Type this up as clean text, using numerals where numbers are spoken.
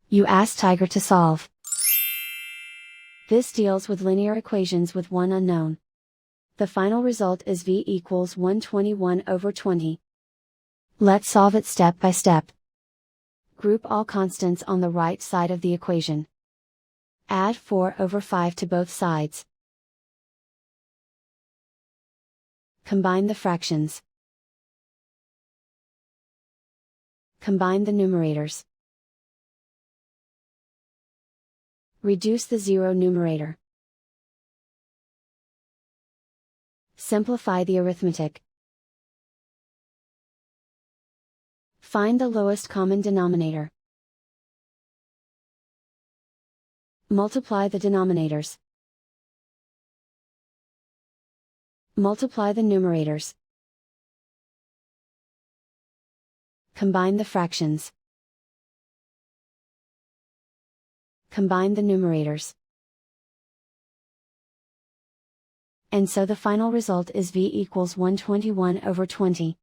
You ask Tiger to solve. This deals with linear equations with one unknown. The final result is v equals 121/20. Let's solve it step by step. Group all constants on the right side of the equation. Add 4/5 to both sides. Combine the fractions. Combine the numerators. Reduce the zero numerator. Simplify the arithmetic. Find the lowest common denominator. Multiply the denominators. Multiply the numerators. Combine the fractions. Combine the numerators. And so the final result is v equals 121/20.